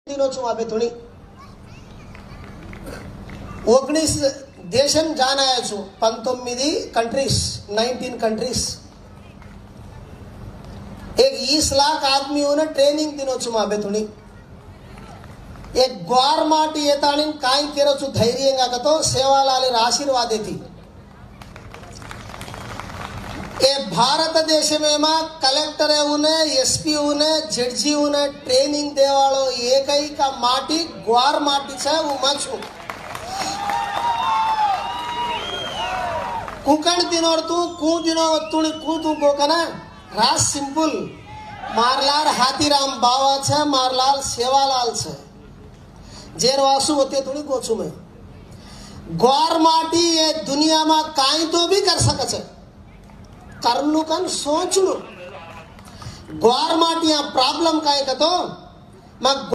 दिनोत्सव आबे थोड़ी 19 Desam जानायचो 19 countries 19 countries एक 20 लाख आदमी होने ट्रेनिंग दिनोत्सव आबे थोड़ी एक ग्वार माटी येतानी काय केरचु धैर्यंगा कतो सेवालाली आशीर्वाद थी ए भारत देश में कलेक्टर एसपी जड्जी ट्रेनिंग देवालो एकैक माटी ग्वार माटी छे उमाछु कुकण दिनोर तू कू दिनो तुणी कू तू गोकना राज सिंपल मारलाल हाथीराम बावा छे मारलाल सेवालाल छे जेरवासु होते तुणी गोचू में ग्वार माटी ये दुनिया में काई तो भी कर सके छे करनु कन सोचनु ग्वार माटिया प्रॉब्लम काय कतो